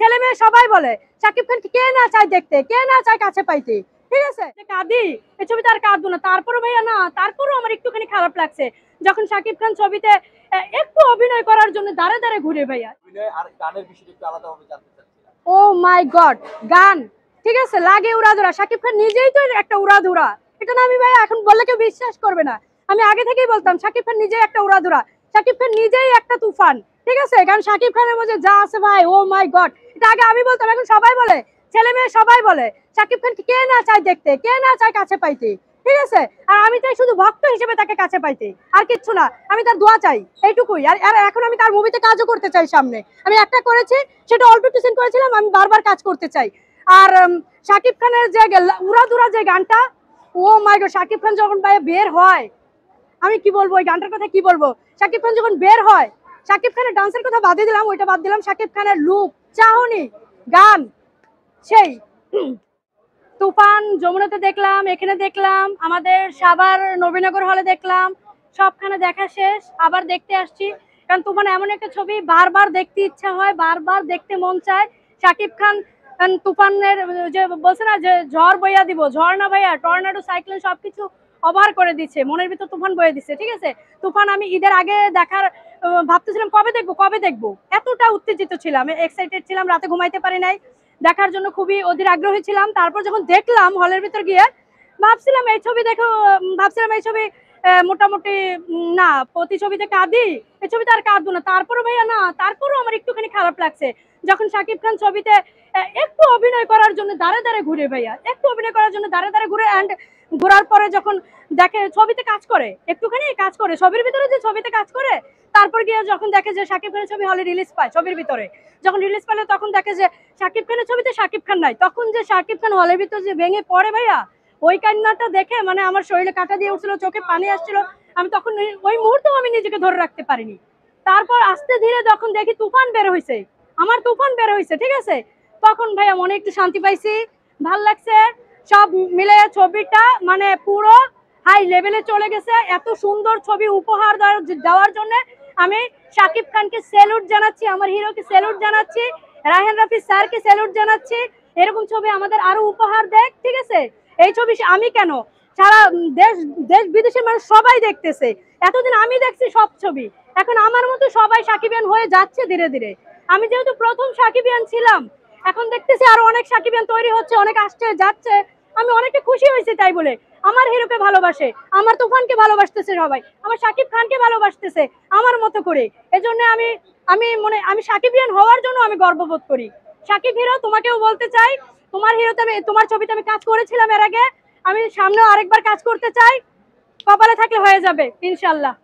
ছেলে মেয়ে সবাই বলে শাকিব খানকে কে না চায় দেখতে, কে না চায় কাছে পাইতে, ঠিক আছে। কাঁদি, এই ছবিতে আর কাঁদবো না। তারপরে ভাইয়া না, তারপরেও আমার একটুখানি খারাপ লাগছে যখন শাকিব খান ছবিতে একটু অভিনয় করার জন্য দাঁড়ে দাঁড়ে ঘুরে ভাইয়া। ও মাই গড, গান ঠিক আছে লাগে উড়াধুরা, শাকিব খান নিজেই তো একটা উড়াধুরা। এটা না আমি ভাইয়া এখন বললে কেউ বিশ্বাস করবে না, আমি আগে থেকেই বলতাম শাকিব খান নিজেই একটা উড়াধুরা, শাকিব খান নিজেই একটা তুফান, ঠিক আছে। কারণ শাকিব খানের মধ্যে যা আছে ভাই, ও মাই গড, এটা আগে আমি বলতাম, এখন সবাই বলে, ছেলে মেয়ে সবাই বলে শাকিব খানকে কে না চায় দেখতে, কে না চায় কাছে পাইতে, ঠিক আছে। আর আমি চাই শুধু ভক্ত হিসেবে তাকে কাছে পাইতে, আর কিচ্ছু না। আমি তার দোয়া চাই, এইটুকুই। আর এখন আমি তার মুভিতে কাজও করতে চাই সামনে। আমি একটা করেছি, সেটা অল্প একটু সিন করেছিলাম, আমি বারবার কাজ করতে চাই। আর শাকিব খানের যে উড়াধুরা যে গানটা, ও মাই গড, শাকিব খান যখন ভাই বের হয়, আমি কি বলবো ওই গানটার কথা, কি বলবো। শাকিব খান যখন বের হয়, শাকিব খানের ডান্সের কথা বাদ দিলাম, ওইটা বাদ দিলাম, শাকিব খানের লুক, চাহনি, গান সেই। তুফান যমুনাতে দেখলাম, এখানে দেখলাম, আমাদের সাভার নবীনগর হলে দেখলাম, সবখানে দেখা শেষ, আবার দেখতে আসছি। কারণ তুফান এমন একটা ছবি, বারবার দেখতে ইচ্ছা হয়, বারবার দেখতে মন চায়। শাকিব খান তুফানের যে বলছে না যে ঝড় বইয়া দিব, ঝড় না ভাইয়া, টর্নাডো, সাইক্লোন সবকিছু অবার করে দিচ্ছে, মনের ভিতর তুফান বয়ে দিচ্ছে, ঠিক আছে। তুফান আমি ঈদের আগে দেখার ভাবতেছিলাম কবে দেখবো, এতটা উত্তেজিত ছিলাম, এক্সাইটেড ছিলাম, রাতে ঘুমাইতে পারি নাই, দেখার জন্য খুবই অধীর আগ্রহী ছিলাম। তারপর যখন দেখলাম হলের ভিতর গিয়ে, ভাবছিলাম এই ছবি দেখো, ভাবছিলাম এই ছবি মোটামুটি না, প্রতি ছবিতে কাঁদি, এই ছবিতে আর কাঁদবো না। তারপরে ভাইয়া না, তারপরেও আমার একটুখানি খারাপ লাগছে যখন শাকিব খান ছবিতে একটু অভিনয় করার জন্য দাঁড়ে দাঁড়ে ঘুরে ভাইয়া, একটু অভিনয় করার জন্য দাঁড়ে দাঁড়ে ঘুরে। অ্যান্ড ঘোরার পরে যখন দেখে ছবিতে কাজ করে, একটুখানি কাজ করে ছবির ভিতরে, যে ছবিতে কাজ করে, তারপর গিয়ে যখন দেখে যে শাকিব খানের ছবি হলে রিলিজ পায়, ছবির ভিতরে যখন রিলিজ পেলে তখন দেখে যে শাকিব খানের ছবিতে শাকিব খান নাই, তখন যে শাকিব খান হলের ভিতরে যে ভেঙে পড়ে ভাইয়া, ওই কান্নাটা দেখে মানে আমার শরীরে কাঁটা দিয়ে উঠছিল, চোখে পানি আসছিল। আমি তখন ওই মুহূর্তেও আমি নিজেকে ধরে রাখতে পারিনি। তারপর আস্তে ধীরে যখন দেখি তুফান বের হয়েছে, আমার তুফান বের হয়েছে, ঠিক আছে, তখন ভাইয়া মনে একটু শান্তি পাইছি, ভাল লাগছে। সব মিলে ছবিটা মানে পুরো হাই লেভেলে চলে গেছে। এত সুন্দর ছবি উপহার দেওয়ার জন্য আমি শাকিব খানকে স্যালুট জানাচ্ছি, আমার হিরোকে স্যালুট জানাচ্ছি, রায়হান রাফি স্যারকে স্যালুট জানাচ্ছি। এরকম ছবি আমাদের আরো উপহার দেখ, ঠিক আছে। এই ছবি আমি কেন, সারা দেশ বিদেশের মানুষ সবাই দেখতেছে। এতদিন আমি দেখছি সব ছবি, এখন আমার মতো সবাই সাকিবিয়ান হয়ে যাচ্ছে ধীরে ধীরে। আমি যেহেতু প্রথম সাকিবিয়ান ছিলাম, এখন দেখতেছি আরো অনেক সাকিবিয়ান তৈরি হচ্ছে, অনেক আসছে যাচ্ছে। আমি অনেকটা খুশি হয়েছি, তাই বলে আমার হিরোকে ভালোবাসে, আমার তুফানকে ভালোবাসতেছে সবাই, আমার শাকিব খানকে ভালোবাসতেছে আমার মতো করে। এজন্য আমি সাকিবিয়ান হওয়ার জন্য আমি গর্ববোধ করি। সাকিব হিরো, তোমাকেও বলতে চাই, তোমার হিরোতে তোমার ছবিতে আমি কাজ করেছিলাম এর আগে, আমি সামনেও আরেকবার কাজ করতে চাই, কপালে থাকলে হয়ে যাবে ইনশাল্লাহ।